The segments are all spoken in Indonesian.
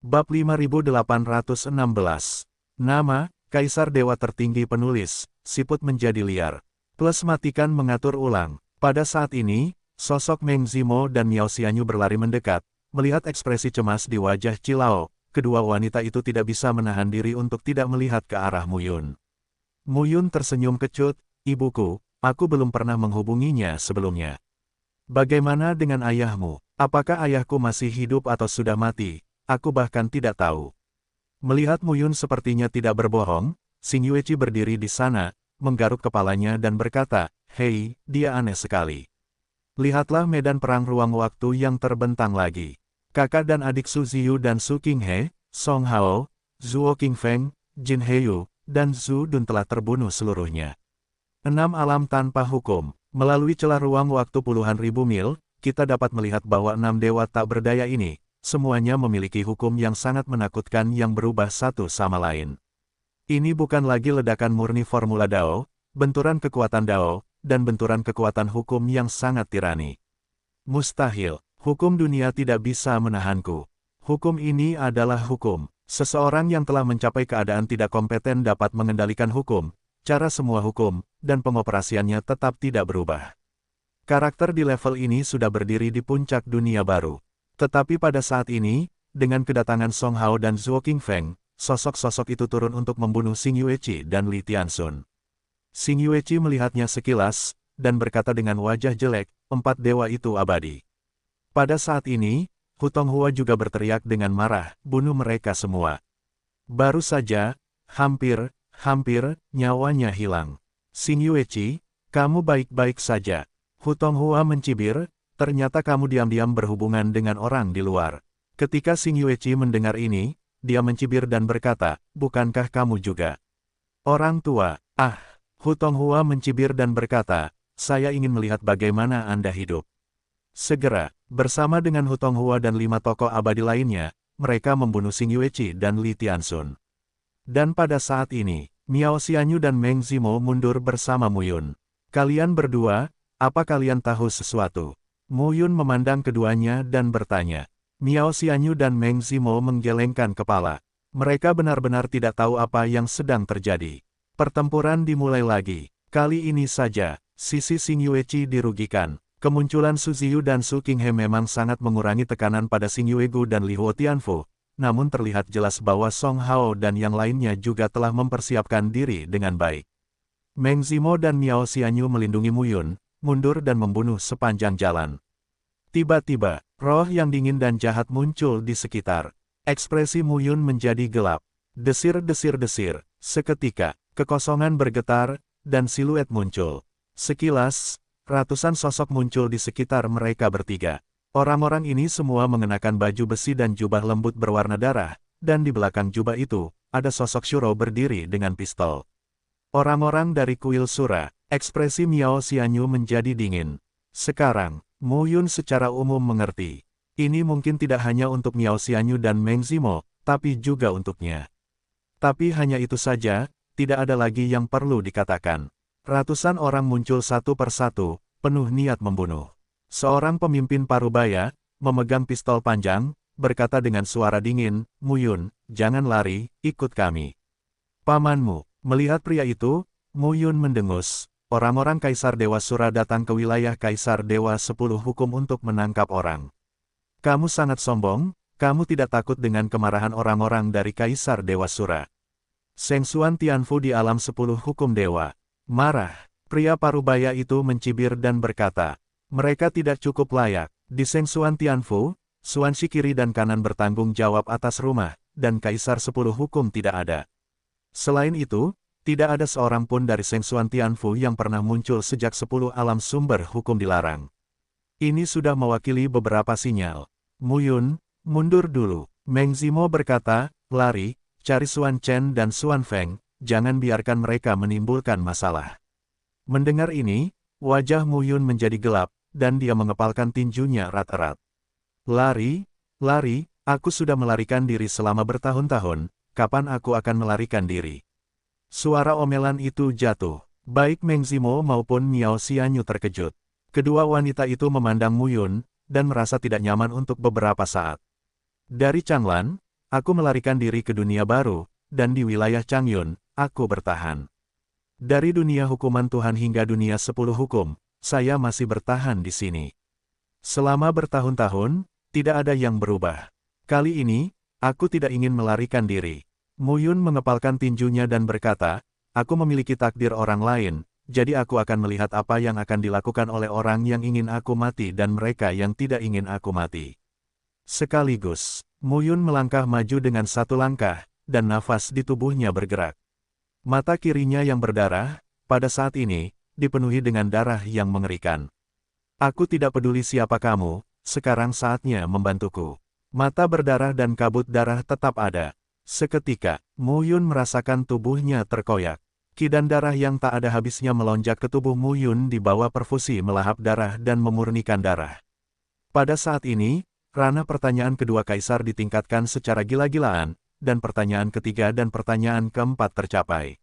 Bab 5816. Nama, Kaisar Dewa Tertinggi Penulis, siput menjadi liar. Plus matikan mengatur ulang. Pada saat ini, sosok Meng Zimo dan Miao Xianyu berlari mendekat. Melihat ekspresi cemas di wajah Cilao, kedua wanita itu tidak bisa menahan diri untuk tidak melihat ke arah Mu Yun. Mu Yun tersenyum kecut, "Ibuku, aku belum pernah menghubunginya sebelumnya. Bagaimana dengan ayahmu? Apakah ayahku masih hidup atau sudah mati? Aku bahkan tidak tahu." Melihat Mu Yun sepertinya tidak berbohong, Xing Yueqi berdiri di sana, menggaruk kepalanya dan berkata, "Hei, dia aneh sekali. Lihatlah medan perang ruang waktu yang terbentang lagi. Kakak dan adik Su Ziyu dan Su Qinghe, Song Hao, Zhuo Qingfeng, Jin Heyu, dan Zhu Dun telah terbunuh seluruhnya. 6 alam tanpa hukum. Melalui celah ruang waktu puluhan ribu mil, kita dapat melihat bahwa 6 dewa tak berdaya ini, semuanya memiliki hukum yang sangat menakutkan yang berubah satu sama lain. Ini bukan lagi ledakan murni formula Dao, benturan kekuatan Dao, dan benturan kekuatan hukum yang sangat tirani. Mustahil, hukum dunia tidak bisa menahanku. Hukum ini adalah hukum. Seseorang yang telah mencapai keadaan tidak kompeten dapat mengendalikan hukum, cara semua hukum, dan pengoperasiannya tetap tidak berubah. Karakter di level ini sudah berdiri di puncak dunia baru. Tetapi pada saat ini, dengan kedatangan Song Hao dan Zhuo Qingfeng, sosok-sosok itu turun untuk membunuh Xing Yueqi dan Li Tianxun. Xing Yueqi melihatnya sekilas, dan berkata dengan wajah jelek, 4 dewa itu abadi. Pada saat ini, Hu Tonghua juga berteriak dengan marah, "Bunuh mereka semua." Baru saja, hampir, nyawanya hilang. "Xing Yueqi, kamu baik-baik saja?" Hu Tonghua mencibir, "Ternyata kamu diam-diam berhubungan dengan orang di luar." Ketika Xing Yueqi mendengar ini, dia mencibir dan berkata, "Bukankah kamu juga orang tua?" "Ah!" Hu Tonghua mencibir dan berkata, "Saya ingin melihat bagaimana Anda hidup." Segera, bersama dengan Hu Tonghua dan 5 tokoh abadi lainnya, mereka membunuh Xing Yueqi dan Li Tianxun. Dan pada saat ini, Miao Xianyu dan Meng Zimo mundur bersama Mu Yun. "Kalian berdua, apa kalian tahu sesuatu?" Mu Yun memandang keduanya dan bertanya. Miao Xianyu dan Meng Zimo menggelengkan kepala. Mereka benar-benar tidak tahu apa yang sedang terjadi. Pertempuran dimulai lagi. Kali ini saja, sisi Xing Yueqi dirugikan. Kemunculan Su Ziyu dan Su Qinghe memang sangat mengurangi tekanan pada Xing Yuegu dan Li Huo Tianfu, namun terlihat jelas bahwa Song Hao dan yang lainnya juga telah mempersiapkan diri dengan baik. Meng Zimo dan Miao Xianyu melindungi Mu Yun, mundur dan membunuh sepanjang jalan. Tiba-tiba, roh yang dingin dan jahat muncul di sekitar. Ekspresi Mu Yun menjadi gelap. Desir-desir-desir. Seketika, kekosongan bergetar, dan siluet muncul. Sekilas, ratusan sosok muncul di sekitar mereka bertiga. Orang-orang ini semua mengenakan baju besi dan jubah lembut berwarna darah, dan di belakang jubah itu, ada sosok Shuro berdiri dengan pistol. Orang-orang dari kuil Sura. Ekspresi Miao Xianyu menjadi dingin. Sekarang, Mu Yun secara umum mengerti. Ini mungkin tidak hanya untuk Miao Xianyu dan Meng Zimo, tapi juga untuknya. Tapi hanya itu saja, tidak ada lagi yang perlu dikatakan. Ratusan orang muncul satu persatu, penuh niat membunuh. Seorang pemimpin parubaya, memegang pistol panjang, berkata dengan suara dingin, "Mu Yun, jangan lari, ikut kami." "Pamanmu." Melihat pria itu, Mu Yun mendengus. Orang-orang Kaisar Dewa Sura datang ke wilayah Kaisar Dewa 10 Hukum untuk menangkap orang. "Kamu sangat sombong, kamu tidak takut dengan kemarahan orang-orang dari Kaisar Dewa Sura." Seng Xuan Tianfu di alam 10 Hukum Dewa. Marah, pria parubaya itu mencibir dan berkata, "Mereka tidak cukup layak." Di Seng Xuan Tianfu, Xuanxi kiri dan kanan bertanggung jawab atas rumah, dan Kaisar 10 Hukum tidak ada. Selain itu, tidak ada seorang pun dari Seng Xuan Tianfu yang pernah muncul sejak 10 alam sumber hukum dilarang. Ini sudah mewakili beberapa sinyal. "Mu Yun, mundur dulu." Meng Zimo berkata, "Lari, cari Xuan Chen dan Xuan Feng, jangan biarkan mereka menimbulkan masalah." Mendengar ini, wajah Mu Yun menjadi gelap, dan dia mengepalkan tinjunya erat-erat. "Lari, lari, aku sudah melarikan diri selama bertahun-tahun, kapan aku akan melarikan diri?" Suara omelan itu jatuh. Baik Meng Zimo maupun Miao Xianyu terkejut. Kedua wanita itu memandang Mu Yun, dan merasa tidak nyaman untuk beberapa saat. Dari Changlan, aku melarikan diri ke dunia baru, dan di wilayah Changyun, aku bertahan. Dari dunia hukuman Tuhan hingga dunia 10 hukum, saya masih bertahan di sini. Selama bertahun-tahun, tidak ada yang berubah. Kali ini, aku tidak ingin melarikan diri. Mu Yun mengepalkan tinjunya dan berkata, aku memiliki takdir orang lain, jadi aku akan melihat apa yang akan dilakukan oleh orang yang ingin aku mati dan mereka yang tidak ingin aku mati. Sekaligus, Mu Yun melangkah maju dengan satu langkah, dan nafas di tubuhnya bergerak. Mata kirinya yang berdarah, pada saat ini, dipenuhi dengan darah yang mengerikan. Aku tidak peduli siapa kamu, sekarang saatnya membantuku. Mata berdarah dan kabut darah tetap ada. Seketika, Mu Yun merasakan tubuhnya terkoyak. Ki dan darah yang tak ada habisnya melonjak ke tubuh Mu Yun di bawah perfusii melahap darah dan memurnikan darah. Pada saat ini, ranah pertanyaan kedua kaisar ditingkatkan secara gila-gilaan, dan pertanyaan ketiga dan pertanyaan keempat tercapai.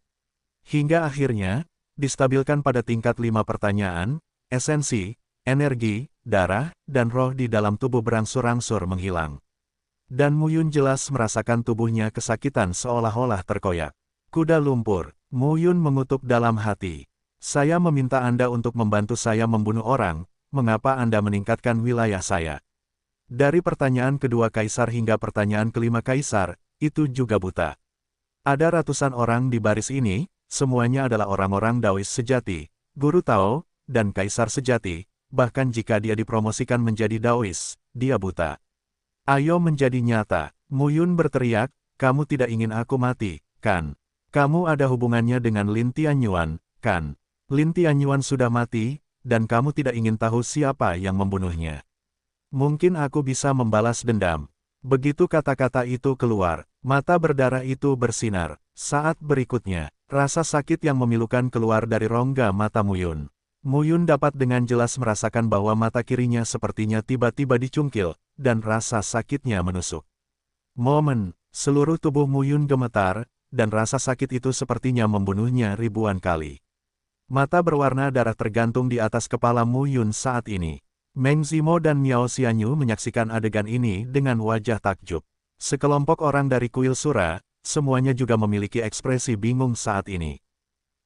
Hingga akhirnya, distabilkan pada tingkat 5 pertanyaan, esensi, energi, darah, dan roh di dalam tubuh berangsur-angsur menghilang. Dan Mu Yun jelas merasakan tubuhnya kesakitan seolah-olah terkoyak. Kuda lumpur, Mu Yun mengutuk dalam hati. Saya meminta Anda untuk membantu saya membunuh orang, mengapa Anda meningkatkan wilayah saya? Dari pertanyaan kedua kaisar hingga pertanyaan kelima kaisar, itu juga buta. Ada ratusan orang di baris ini, semuanya adalah orang-orang Daois sejati, guru Tao, dan kaisar sejati. Bahkan jika dia dipromosikan menjadi Daois, dia buta. Ayo menjadi nyata, Mu Yun berteriak, kamu tidak ingin aku mati, kan? Kamu ada hubungannya dengan Lin Tianyuan, kan? Lin Tianyuan sudah mati, dan kamu tidak ingin tahu siapa yang membunuhnya. Mungkin aku bisa membalas dendam. Begitu kata-kata itu keluar, mata berdarah itu bersinar. Saat berikutnya, rasa sakit yang memilukan keluar dari rongga mata Mu Yun. Mu Yun dapat dengan jelas merasakan bahwa mata kirinya sepertinya tiba-tiba dicungkil, dan rasa sakitnya menusuk. Seluruh tubuh Mu Yun gemetar, dan rasa sakit itu sepertinya membunuhnya ribuan kali. Mata berwarna darah tergantung di atas kepala Mu Yun saat ini. Meng Zimo dan Miao Xianyu menyaksikan adegan ini dengan wajah takjub. Sekelompok orang dari kuil Sura, semuanya juga memiliki ekspresi bingung saat ini.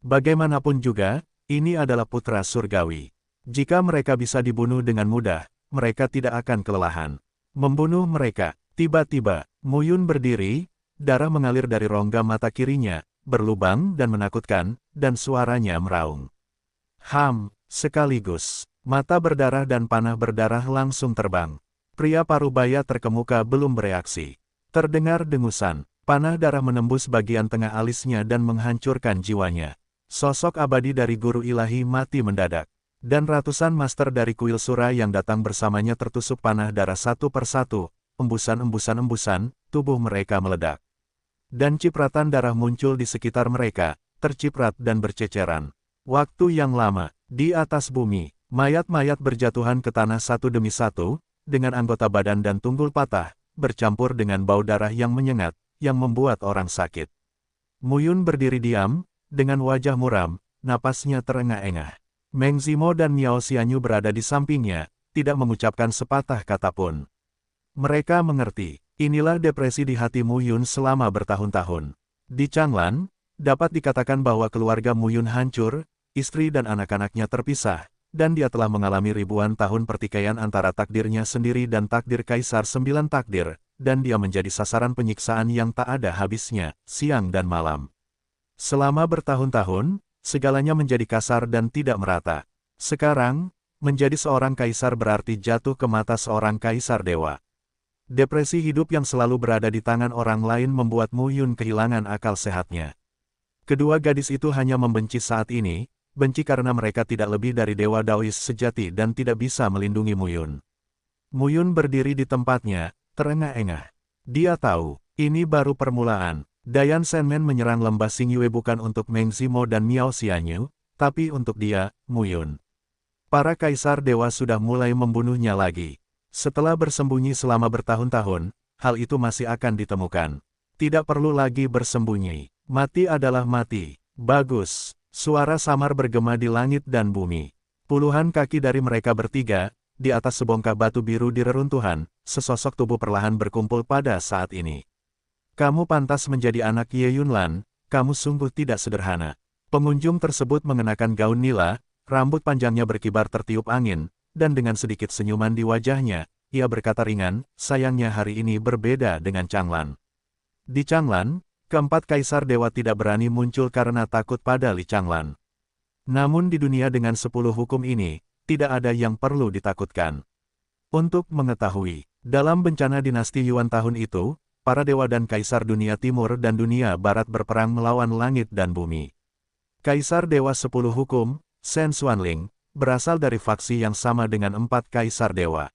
Bagaimanapun juga, ini adalah putra surgawi. Jika mereka bisa dibunuh dengan mudah, mereka tidak akan kelelahan. Membunuh mereka, tiba-tiba, Mu Yun berdiri, darah mengalir dari rongga mata kirinya, berlubang dan menakutkan, dan suaranya meraung. Sekaligus, mata berdarah dan panah berdarah langsung terbang. Pria parubaya terkemuka belum bereaksi. Terdengar dengusan, panah darah menembus bagian tengah alisnya dan menghancurkan jiwanya. Sosok abadi dari guru ilahi mati mendadak. Dan ratusan master dari kuil Sura yang datang bersamanya tertusuk panah darah satu persatu, embusan-embusan, tubuh mereka meledak. Dan cipratan darah muncul di sekitar mereka, terciprat dan berceceran. Waktu yang lama, di atas bumi, mayat-mayat berjatuhan ke tanah satu demi satu, dengan anggota badan dan tunggul patah, bercampur dengan bau darah yang menyengat, yang membuat orang sakit. Mu Yun berdiri diam, dengan wajah muram, napasnya terengah-engah. Meng Zimo dan Miao Xianyu berada di sampingnya, tidak mengucapkan sepatah kata pun. Mereka mengerti, inilah depresi di hati Mu Yun selama bertahun-tahun. Di Changlan, dapat dikatakan bahwa keluarga Mu Yun hancur, istri dan anak-anaknya terpisah, dan dia telah mengalami ribuan tahun pertikaian antara takdirnya sendiri dan takdir Kaisar 9 takdir, dan dia menjadi sasaran penyiksaan yang tak ada habisnya, siang dan malam. Selama bertahun-tahun, segalanya menjadi kasar dan tidak merata. Sekarang, menjadi seorang kaisar berarti jatuh ke mata seorang kaisar dewa. Depresi hidup yang selalu berada di tangan orang lain membuat Mu Yun kehilangan akal sehatnya. Kedua gadis itu hanya membenci saat ini, benci karena mereka tidak lebih dari dewa Daois sejati dan tidak bisa melindungi Mu Yun. Mu Yun berdiri di tempatnya, terengah-engah. Dia tahu, ini baru permulaan. Dayan Shenmen menyerang lembah Xingyue bukan untuk Meng Zimo dan Miao Xianyu, tapi untuk dia, Mu Yun. Para kaisar dewa sudah mulai membunuhnya lagi. Setelah bersembunyi selama bertahun-tahun, hal itu masih akan ditemukan. Tidak perlu lagi bersembunyi. Mati adalah mati. Bagus. Suara samar bergema di langit dan bumi. Puluhan kaki dari mereka bertiga, di atas sebongkah batu biru di reruntuhan, sesosok tubuh perlahan berkumpul pada saat ini. Kamu pantas menjadi anak Ye Yunlan, kamu sungguh tidak sederhana. Pengunjung tersebut mengenakan gaun nila, rambut panjangnya berkibar tertiup angin, dan dengan sedikit senyuman di wajahnya, ia berkata ringan, sayangnya hari ini berbeda dengan Changlan. Di Changlan, keempat kaisar dewa tidak berani muncul karena takut pada Li Changlan. Namun di dunia dengan 10 hukum ini, tidak ada yang perlu ditakutkan. Untuk mengetahui, dalam bencana dinasti Yuan tahun itu, para dewa dan kaisar dunia timur dan dunia barat berperang melawan langit dan bumi. Kaisar Dewa 10 Hukum, Shen Xuanling, berasal dari faksi yang sama dengan 4 kaisar dewa.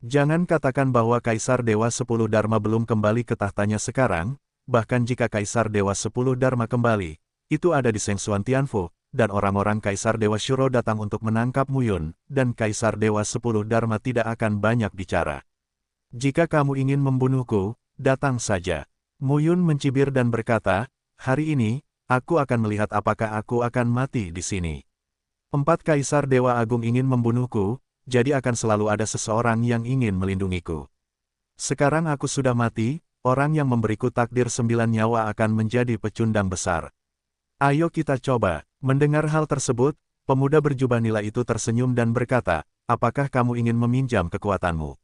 Jangan katakan bahwa Kaisar Dewa 10 Dharma belum kembali ke tahtanya sekarang, bahkan jika Kaisar Dewa 10 Dharma kembali, itu ada di Shengxuan Tianfu, dan orang-orang Kaisar Dewa Shuro datang untuk menangkap Mu Yun, dan Kaisar Dewa 10 Dharma tidak akan banyak bicara. Jika kamu ingin membunuhku, datang saja. Mu Yun mencibir dan berkata, hari ini, aku akan melihat apakah aku akan mati di sini. 4 Kaisar Dewa Agung ingin membunuhku, jadi akan selalu ada seseorang yang ingin melindungiku. Sekarang aku sudah mati, orang yang memberiku takdir 9 nyawa akan menjadi pecundang besar. Ayo kita coba. Mendengar hal tersebut, pemuda berjubah nila itu tersenyum dan berkata, apakah kamu ingin meminjam kekuatanmu?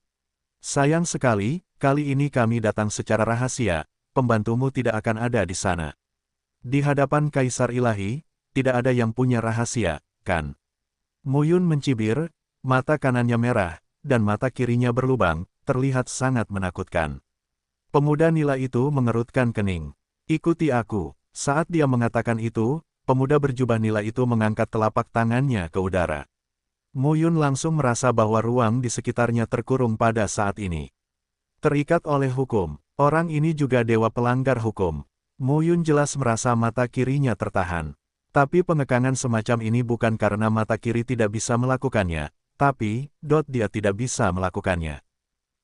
Sayang sekali, kali ini kami datang secara rahasia, pembantumu tidak akan ada di sana. Di hadapan Kaisar Ilahi, tidak ada yang punya rahasia, kan? Mu Yun mencibir, mata kanannya merah, dan mata kirinya berlubang, terlihat sangat menakutkan. Pemuda nila itu mengerutkan kening. Ikuti aku. Saat dia mengatakan itu, pemuda berjubah nila itu mengangkat telapak tangannya ke udara. Mu Yun langsung merasa bahwa ruang di sekitarnya terkurung pada saat ini. Terikat oleh hukum, orang ini juga dewa pelanggar hukum. Mu Yun jelas merasa mata kirinya tertahan. Tapi pengekangan semacam ini bukan karena mata kiri tidak bisa melakukannya, tapi, dia tidak bisa melakukannya.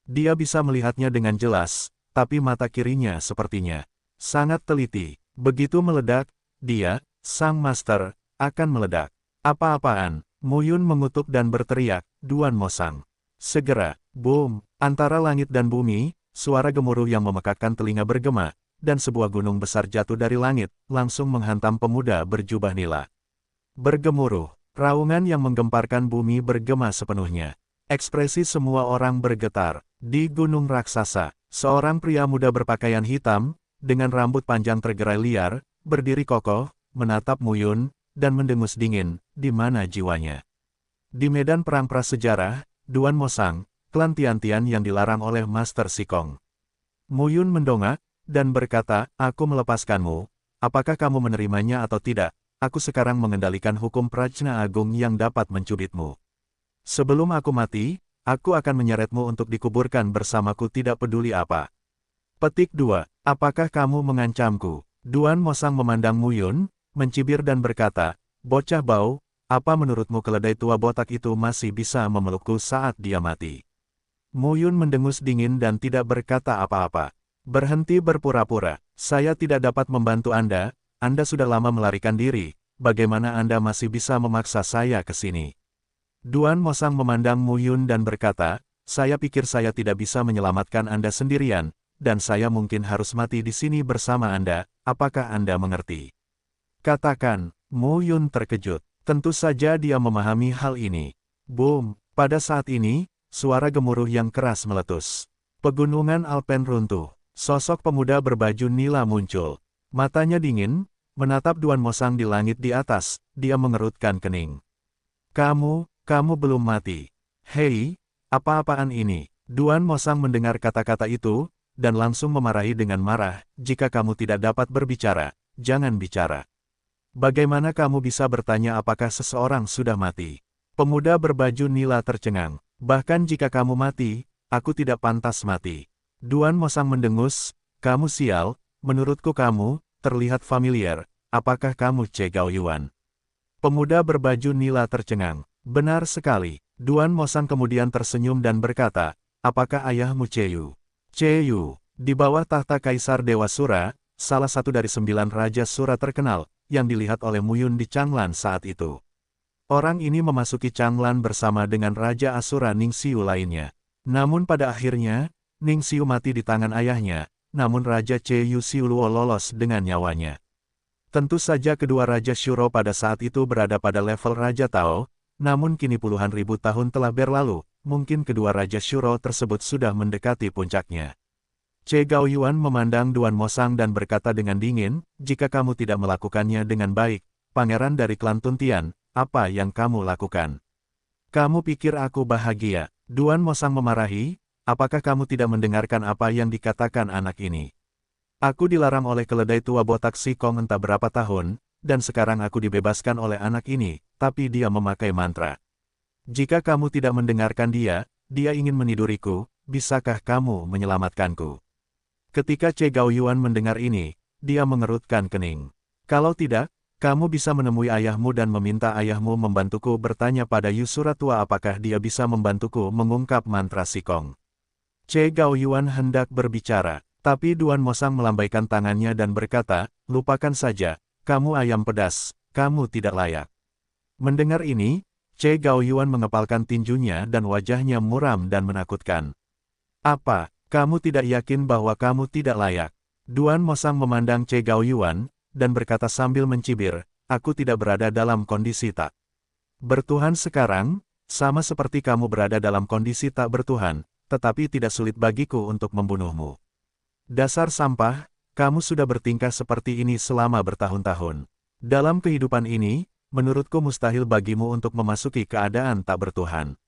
Dia bisa melihatnya dengan jelas, tapi mata kirinya sepertinya sangat teliti. Begitu meledak, dia, sang master, akan meledak. Apa-apaan, Mu Yun mengutuk dan berteriak, Duan Mosang. Segera, boom, antara langit dan bumi, suara gemuruh yang memekakkan telinga bergema, dan sebuah gunung besar jatuh dari langit, langsung menghantam pemuda berjubah nila. Bergemuruh, raungan yang menggemparkan bumi bergema sepenuhnya. Ekspresi semua orang bergetar. Di gunung raksasa, seorang pria muda berpakaian hitam, dengan rambut panjang tergerai liar, berdiri kokoh, menatap Mu Yun, dan mendengus dingin, di mana jiwanya. Di medan perang prasejarah, Duan Mosang, klan Tian-Tian yang dilarang oleh Master Sikong. Mu Yun mendongak, dan berkata, aku melepaskanmu, apakah kamu menerimanya atau tidak? Aku sekarang mengendalikan hukum Prajna Agung yang dapat mencubitmu. Sebelum aku mati, aku akan menyeretmu untuk dikuburkan bersamaku tidak peduli apa. Petik 2. Apakah kamu mengancamku? Duan Mosang memandang Mu Yun, mencibir dan berkata, bocah bau, apa menurutmu keledai tua botak itu masih bisa memelukku saat dia mati? Mu Yun mendengus dingin dan tidak berkata apa-apa. Berhenti berpura-pura, saya tidak dapat membantu Anda sudah lama melarikan diri, bagaimana Anda masih bisa memaksa saya ke sini? Duan Mosang memandang Mu Yun dan berkata, saya pikir saya tidak bisa menyelamatkan Anda sendirian, dan saya mungkin harus mati di sini bersama Anda, apakah Anda mengerti? Katakan, Mu Yun terkejut. Tentu saja dia memahami hal ini. Boom, pada saat ini, suara gemuruh yang keras meletus. Pegunungan Alpen runtuh. Sosok pemuda berbaju nila muncul. Matanya dingin, menatap Duan Mosang di langit di atas, dia mengerutkan kening. Kamu belum mati. Hei, apa-apaan ini? Duan Mosang mendengar kata-kata itu, dan langsung memarahi dengan marah, jika kamu tidak dapat berbicara, jangan bicara. Bagaimana kamu bisa bertanya apakah seseorang sudah mati? Pemuda berbaju nila tercengang. Bahkan jika kamu mati, aku tidak pantas mati. Duan Mosang mendengus, kamu sial, menurutku kamu, terlihat familiar, apakah kamu Che Gao Yuan? Pemuda berbaju nila tercengang. Benar sekali. Duan Mosang kemudian tersenyum dan berkata, apakah ayahmu Che Yu? Che Yu, di bawah tahta Kaisar Dewa Sura, salah satu dari 9 Raja Sura terkenal, yang dilihat oleh Mu Yun di Changlan saat itu. Orang ini memasuki Changlan bersama dengan Raja Asura Ning Xiu lainnya. Namun pada akhirnya, Ning Xiu mati di tangan ayahnya, namun Raja Che Yuxiuluo lolos dengan nyawanya. Tentu saja kedua Raja Shuro pada saat itu berada pada level Raja Tao, namun kini puluhan ribu tahun telah berlalu, mungkin kedua Raja Shuro tersebut sudah mendekati puncaknya. Che Gaoyuan memandang Duan Mosang dan berkata dengan dingin, jika kamu tidak melakukannya dengan baik, pangeran dari klan Tuntian, apa yang kamu lakukan? Kamu pikir aku bahagia? Duan Mosang memarahi, apakah kamu tidak mendengarkan apa yang dikatakan anak ini? Aku dilarang oleh keledai tua botak Si Kong entah berapa tahun, dan sekarang aku dibebaskan oleh anak ini, tapi dia memakai mantra. Jika kamu tidak mendengarkan dia ingin meniduriku, bisakah kamu menyelamatkanku? Ketika Che Gaoyuan mendengar ini, dia mengerutkan kening. Kalau tidak, kamu bisa menemui ayahmu dan meminta ayahmu membantuku bertanya pada Yusura tua apakah dia bisa membantuku mengungkap mantra Si Kong. Che Gaoyuan hendak berbicara, tapi Duan Mosang melambaikan tangannya dan berkata, lupakan saja, kamu ayam pedas, kamu tidak layak. Mendengar ini, Che Gaoyuan mengepalkan tinjunya dan wajahnya muram dan menakutkan. Apa, kamu tidak yakin bahwa kamu tidak layak? Duan Mosang memandang Che Gaoyuan, dan berkata sambil mencibir, aku tidak berada dalam kondisi tak bertuhan sekarang, sama seperti kamu berada dalam kondisi tak bertuhan, tetapi tidak sulit bagiku untuk membunuhmu. Dasar sampah, kamu sudah bertingkah seperti ini selama bertahun-tahun. Dalam kehidupan ini, menurutku mustahil bagimu untuk memasuki keadaan tak bertuhan.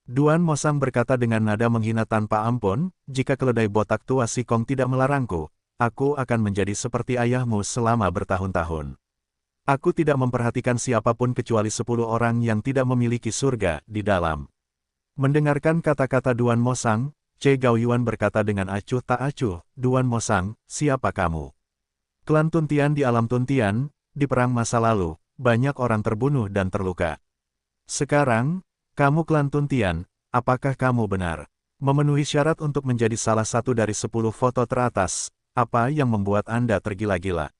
Duan Mosang berkata dengan nada menghina tanpa ampun, jika keledai botak tua Si Kong tidak melarangku, aku akan menjadi seperti ayahmu selama bertahun-tahun. Aku tidak memperhatikan siapapun kecuali 10 orang yang tidak memiliki surga di dalam. Mendengarkan kata-kata Duan Mosang, Che Gaoyuan berkata dengan acuh tak acuh, Duan Mosang, siapa kamu? Klan Tuntian di alam Tuntian, di perang masa lalu, banyak orang terbunuh dan terluka. Sekarang, kamu klan Tuntian, apakah kamu benar memenuhi syarat untuk menjadi salah satu dari 10 foto teratas? Apa yang membuat Anda tergila-gila?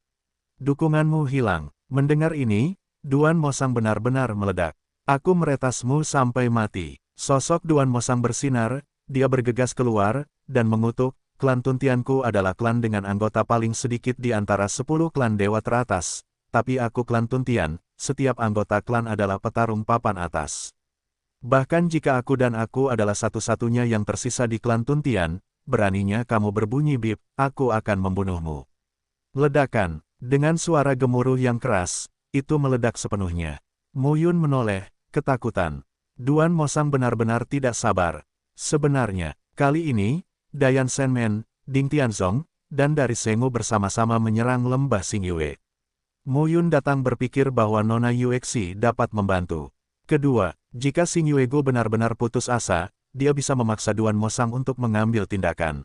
Dukunganmu hilang. Mendengar ini, Duan Mosang benar-benar meledak. Aku meretasmu sampai mati. Sosok Duan Mosang bersinar, dia bergegas keluar, dan mengutuk, klan Tuntianku adalah klan dengan anggota paling sedikit di antara 10 klan dewa teratas. Tapi aku klan Tuntian, setiap anggota klan adalah petarung papan atas. Bahkan jika aku adalah satu-satunya yang tersisa di klan Tuntian, beraninya kamu berbunyi bip, aku akan membunuhmu. Ledakan, dengan suara gemuruh yang keras, itu meledak sepenuhnya. Mu Yun menoleh, ketakutan. Duan Mosang benar-benar tidak sabar. Sebenarnya, kali ini, Dayan Shenmen, Ding Tianzong, dan dari Sengu bersama-sama menyerang lembah Xingyue. Mu Yun datang berpikir bahwa Nona Yuexi dapat membantu. Kedua, jika Xingyue Gu benar-benar putus asa, dia bisa memaksa Duan Mosang untuk mengambil tindakan.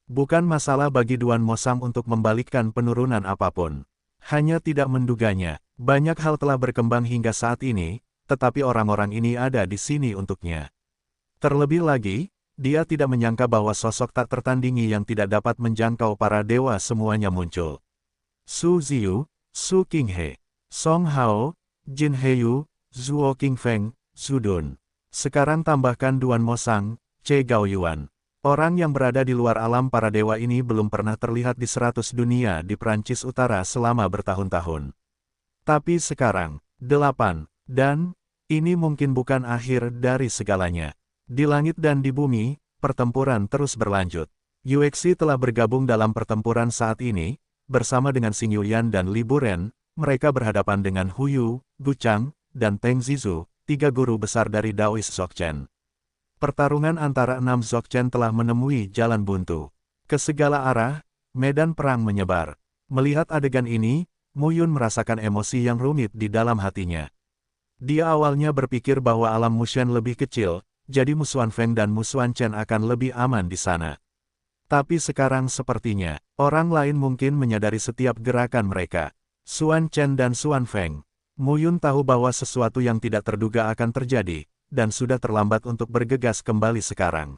Bukan masalah bagi Duan Mosang untuk membalikkan penurunan apapun. Hanya tidak menduganya, banyak hal telah berkembang hingga saat ini, tetapi orang-orang ini ada di sini untuknya. Terlebih lagi, dia tidak menyangka bahwa sosok tak tertandingi yang tidak dapat menjangkau para dewa semuanya muncul. Su Ziyu, Su Qinghe, Song Hao, Jin Heyu, Zuo Qingfeng, Su Dun. Sekarang tambahkan Duan Mosang, Che Gaoyuan. Orang yang berada di luar alam para dewa ini belum pernah terlihat di 100 dunia di Prancis Utara selama bertahun-tahun. Tapi sekarang, 8, dan, ini mungkin bukan akhir dari segalanya. Di langit dan di bumi, pertempuran terus berlanjut. Yuexi telah bergabung dalam pertempuran saat ini, bersama dengan Xing Yuyan dan Li Buren, mereka berhadapan dengan Hu Yu, Gu Chang, dan Teng Zizu, 3 guru besar dari Daoist Dzogchen. Pertarungan antara 6 Dzogchen telah menemui jalan buntu. Ke segala arah, medan perang menyebar. Melihat adegan ini, Mu Yun merasakan emosi yang rumit di dalam hatinya. Dia awalnya berpikir bahwa alam Mushen lebih kecil, jadi Musuan Feng dan Musuan Chen akan lebih aman di sana. Tapi sekarang sepertinya, orang lain mungkin menyadari setiap gerakan mereka. Suan Chen dan Suan Feng. Mu Yun tahu bahwa sesuatu yang tidak terduga akan terjadi, dan sudah terlambat untuk bergegas kembali sekarang.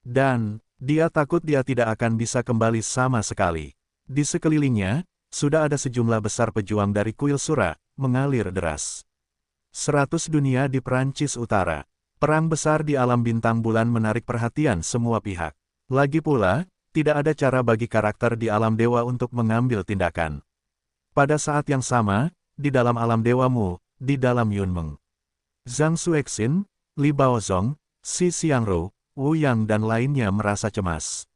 Dan, dia takut dia tidak akan bisa kembali sama sekali. Di sekelilingnya, sudah ada sejumlah besar pejuang dari kuil Sura, mengalir deras. 100 dunia di Prancis Utara. Perang besar di alam bintang bulan menarik perhatian semua pihak. Lagi pula, tidak ada cara bagi karakter di alam dewa untuk mengambil tindakan. Pada saat yang sama, di dalam alam dewamu, di dalam Yunmeng, Zhang Xuexin, Li Baozong, Xi Xiangru, Wu Yang dan lainnya merasa cemas.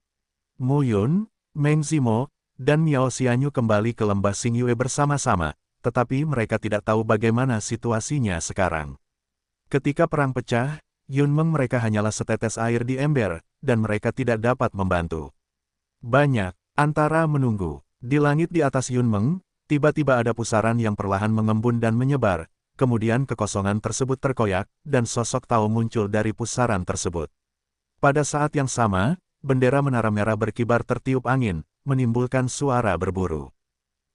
Mu Yun, Meng Zimo, dan Miao Xianyu kembali ke lembah Xingyue bersama-sama, tetapi mereka tidak tahu bagaimana situasinya sekarang. Ketika perang pecah, Yunmeng mereka hanyalah setetes air di ember, dan mereka tidak dapat membantu. Banyak, antara menunggu. Di langit di atas Yunmeng, tiba-tiba ada pusaran yang perlahan mengembun dan menyebar, kemudian kekosongan tersebut terkoyak, dan sosok Tao muncul dari pusaran tersebut. Pada saat yang sama, bendera menara merah berkibar tertiup angin, menimbulkan suara berburu.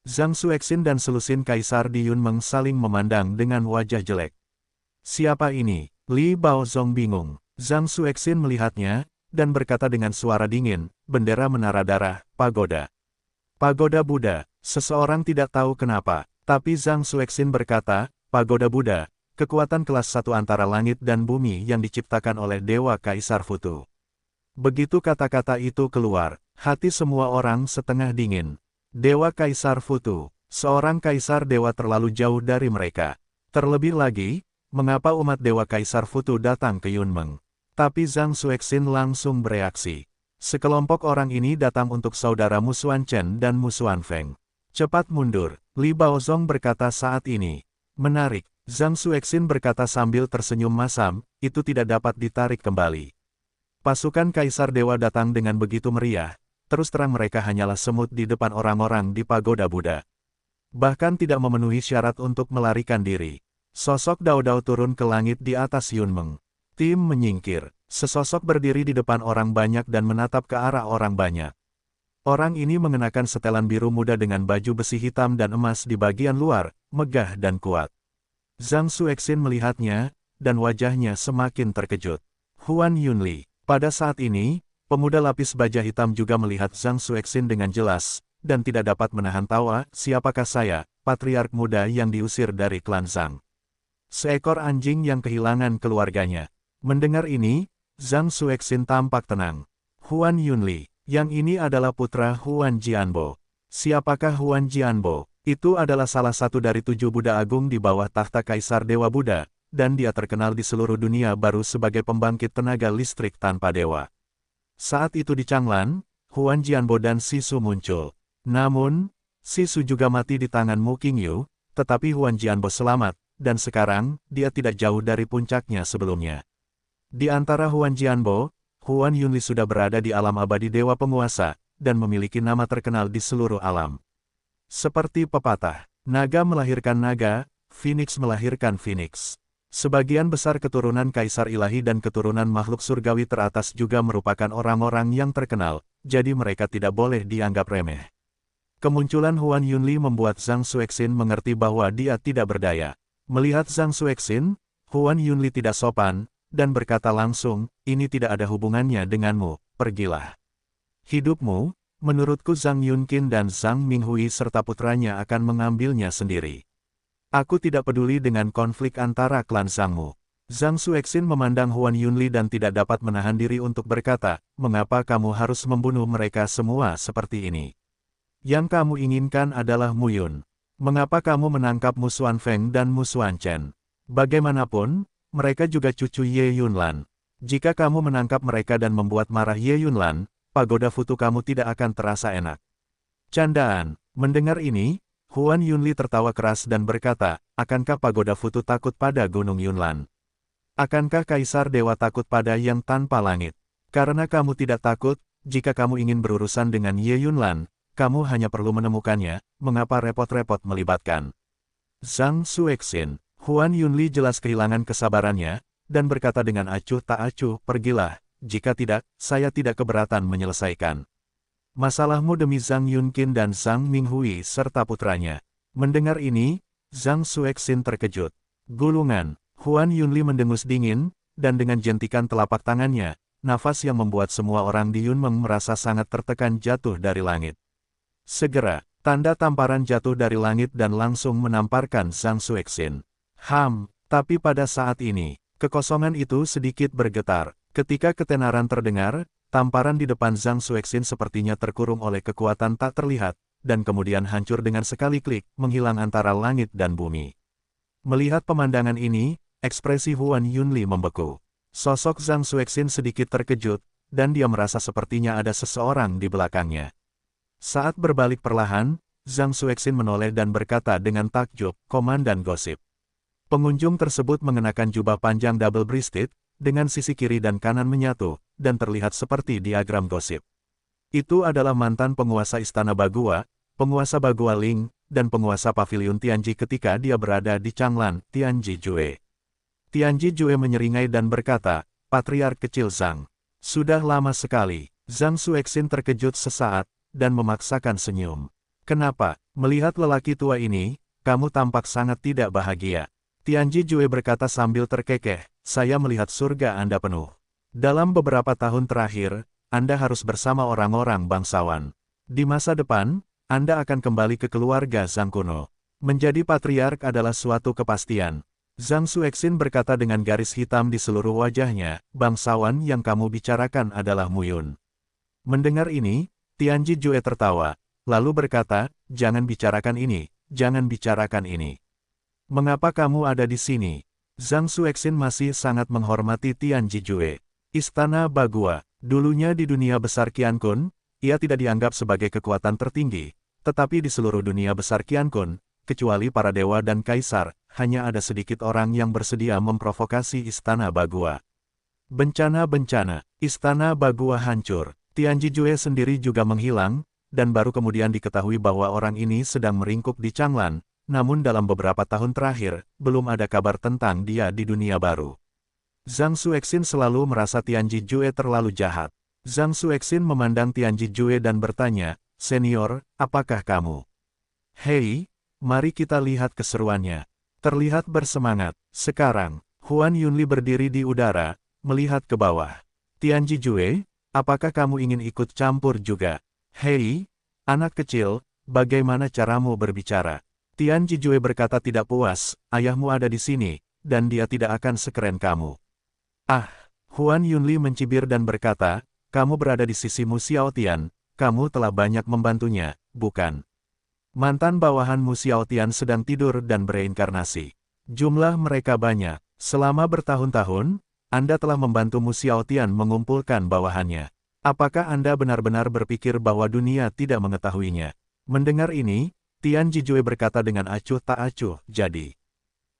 Zhang Xuexin dan selusin kaisar di Yunmeng saling memandang dengan wajah jelek. Siapa ini? Li Baozong bingung. Zhang Xuexin melihatnya, dan berkata dengan suara dingin, bendera menara darah, pagoda. Pagoda Buddha, seseorang tidak tahu kenapa, tapi Zhang Xuexin berkata, pagoda Buddha, kekuatan kelas 1 antara langit dan bumi yang diciptakan oleh Dewa Kaisar Futu. Begitu kata-kata itu keluar, hati semua orang setengah dingin. Dewa Kaisar Futu, seorang kaisar dewa terlalu jauh dari mereka. Terlebih lagi, mengapa umat Dewa Kaisar Futu datang ke Yunmeng? Tapi Zhang Xuexin langsung bereaksi. Sekelompok orang ini datang untuk saudara Musuan Chen dan Musuan Feng. Cepat mundur, Li Baozong berkata saat ini. Menarik, Zhang Xuexin berkata sambil tersenyum masam, itu tidak dapat ditarik kembali. Pasukan Kaisar Dewa datang dengan begitu meriah, terus terang mereka hanyalah semut di depan orang-orang di pagoda Buddha. Bahkan tidak memenuhi syarat untuk melarikan diri. Sosok Dao Dao turun ke langit di atas Yunmeng. Tim menyingkir. Sesosok berdiri di depan orang banyak dan menatap ke arah orang banyak. Orang ini mengenakan setelan biru muda dengan baju besi hitam dan emas di bagian luar, megah dan kuat. Zhang Xuexin melihatnya, dan wajahnya semakin terkejut. Huan Yunli. Pada saat ini, pemuda lapis baja hitam juga melihat Zhang Xuexin dengan jelas, dan tidak dapat menahan tawa, siapakah saya, patriark muda yang diusir dari klan Zhang. Seekor anjing yang kehilangan keluarganya. Mendengar ini, Zhang Xuexin tampak tenang. Huan Yunli, yang ini adalah putra Huan Jianbo. Siapakah Huan Jianbo? Itu adalah salah satu dari 7 Buddha Agung di bawah tahta Kaisar Dewa Buddha, dan dia terkenal di seluruh dunia baru sebagai pembangkit tenaga listrik tanpa dewa. Saat itu di Changlan, Huan Jianbo dan Sisu muncul. Namun, Sisu juga mati di tangan Mu Qingyu, tetapi Huan Jianbo selamat, dan sekarang, dia tidak jauh dari puncaknya sebelumnya. Di antara Huan Jianbo, Huan Yunli sudah berada di alam abadi Dewa Penguasa, dan memiliki nama terkenal di seluruh alam. Seperti pepatah, naga melahirkan naga, Phoenix melahirkan Phoenix. Sebagian besar keturunan Kaisar Ilahi dan keturunan makhluk surgawi teratas juga merupakan orang-orang yang terkenal, jadi mereka tidak boleh dianggap remeh. Kemunculan Huan Yunli membuat Zhang Xuexin mengerti bahwa dia tidak berdaya. Melihat Zhang Xuexin, Huan Yunli tidak sopan, dan berkata langsung, ini tidak ada hubungannya denganmu, pergilah. Hidupmu, menurutku Zhang Yunqin dan Zhang Minghui serta putranya akan mengambilnya sendiri. Aku tidak peduli dengan konflik antara klan Zhangmu. Zhang Xuexin memandang Huan Yunli dan tidak dapat menahan diri untuk berkata, mengapa kamu harus membunuh mereka semua seperti ini? Yang kamu inginkan adalah Mu Yun. Mengapa kamu menangkap Musuan Feng dan Musuan Chen? Bagaimanapun, mereka juga cucu Ye Yunlan. Jika kamu menangkap mereka dan membuat marah Ye Yunlan, pagoda Futu kamu tidak akan terasa enak. Candaan. Mendengar ini, Huan Yunli tertawa keras dan berkata, akankah pagoda Futu takut pada Gunung Yunlan? Akankah Kaisar Dewa takut pada yang tanpa langit? Karena kamu tidak takut, jika kamu ingin berurusan dengan Ye Yunlan, kamu hanya perlu menemukannya, mengapa repot-repot melibatkan Zhang Xuexin? Huan Yunli jelas kehilangan kesabarannya, dan berkata dengan acuh tak acuh, pergilah, jika tidak, saya tidak keberatan menyelesaikan masalahmu demi Zhang Yunqin dan Zhang Minghui serta putranya. Mendengar ini, Zhang Xuexin terkejut. Gulungan, Huan Yunli mendengus dingin, dan dengan jentikan telapak tangannya, nafas yang membuat semua orang di Yunmeng merasa sangat tertekan jatuh dari langit. Segera, tanda tamparan jatuh dari langit dan langsung menamparkan Zhang Xuexin. Tapi pada saat ini, kekosongan itu sedikit bergetar. Ketika ketenaran terdengar, tamparan di depan Zhang Xuexin sepertinya terkurung oleh kekuatan tak terlihat, dan kemudian hancur dengan sekali klik, menghilang antara langit dan bumi. Melihat pemandangan ini, ekspresi Huan Yunli membeku. Sosok Zhang Xuexin sedikit terkejut, dan dia merasa sepertinya ada seseorang di belakangnya. Saat berbalik perlahan, Zhang Xuexin menoleh dan berkata dengan takjub, "Komandan Gosip." Pengunjung tersebut mengenakan jubah panjang double-breasted, dengan sisi kiri dan kanan menyatu, dan terlihat seperti diagram gosip. Itu adalah mantan penguasa Istana Bagua, penguasa Bagua Ling, dan penguasa Paviliun Tianji ketika dia berada di Changlan, Tianji Jue. Tianji Jue menyeringai dan berkata, "Patriark kecil Zhang. Sudah lama sekali." Zhang Xuexin terkejut sesaat, dan memaksakan senyum. "Kenapa? Melihat lelaki tua ini, kamu tampak sangat tidak bahagia." Tianji Jue berkata sambil terkekeh, "Saya melihat surga Anda penuh. Dalam beberapa tahun terakhir, Anda harus bersama orang-orang bangsawan. Di masa depan, Anda akan kembali ke keluarga Zhang kuno. Menjadi patriark adalah suatu kepastian." Zhang Xuexin berkata dengan garis hitam di seluruh wajahnya, "Bangsawan yang kamu bicarakan adalah Muyun." Mendengar ini, Tianji Jue tertawa, lalu berkata, "Jangan bicarakan ini, jangan bicarakan ini. Mengapa kamu ada di sini?" Zhang Xuexin masih sangat menghormati Tianji Jue. Istana Bagua, dulunya di dunia besar Qiankun, ia tidak dianggap sebagai kekuatan tertinggi, tetapi di seluruh dunia besar Qiankun, kecuali para dewa dan kaisar, hanya ada sedikit orang yang bersedia memprovokasi Istana Bagua. Bencana-bencana, Istana Bagua hancur. Tianji Jue sendiri juga menghilang, dan baru kemudian diketahui bahwa orang ini sedang meringkuk di Changlan, namun dalam beberapa tahun terakhir, belum ada kabar tentang dia di dunia baru. Zhang Xuexin selalu merasa Tianji Jue terlalu jahat. Zhang Xuexin memandang Tianji Jue dan bertanya, "Senior, apakah kamu?" "Hei, mari kita lihat keseruannya." Terlihat bersemangat. Sekarang, Huan Yunli berdiri di udara, melihat ke bawah. "Tianji Jue, apakah kamu ingin ikut campur juga?" "Hei, anak kecil, bagaimana caramu berbicara?" Tianji Jue berkata tidak puas, "Ayahmu ada di sini, dan dia tidak akan sekeren kamu." "Ah," Huan Yunli mencibir dan berkata, "kamu berada di sisi Mu Xiaotian, kamu telah banyak membantunya, bukan? Mantan bawahan Mu Xiaotian sedang tidur dan bereinkarnasi. Jumlah mereka banyak. Selama bertahun-tahun, Anda telah membantu Mu Xiaotian mengumpulkan bawahannya. Apakah Anda benar-benar berpikir bahwa dunia tidak mengetahuinya?" Mendengar ini, Tianji Jue berkata dengan acuh tak acuh, "Jadi,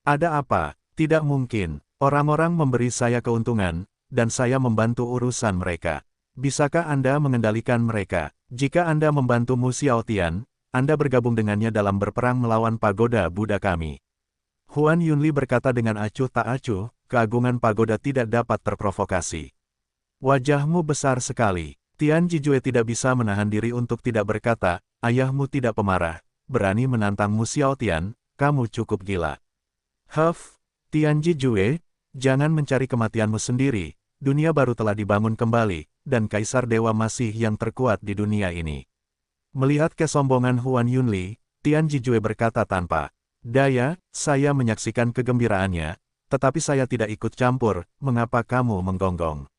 ada apa? Tidak mungkin. Orang-orang memberi saya keuntungan, dan saya membantu urusan mereka. Bisakah Anda mengendalikan mereka? Jika Anda membantu Mu Xiaotian, Anda bergabung dengannya dalam berperang melawan pagoda Buddha kami." Huan Yunli berkata dengan acuh tak acuh, "Keagungan pagoda tidak dapat terprovokasi." "Wajahmu besar sekali." Tianji Jue tidak bisa menahan diri untuk tidak berkata, "Ayahmu tidak pemarah, berani menantang Mu Xiaotian, kamu cukup gila." "Huff, Tianji Jue, jangan mencari kematianmu sendiri, dunia baru telah dibangun kembali, dan Kaisar Dewa masih yang terkuat di dunia ini." Melihat kesombongan Huan Yunli, Tianji Jue berkata tanpa daya, "Saya menyaksikan kegembiraannya, tetapi saya tidak ikut campur, mengapa kamu menggonggong?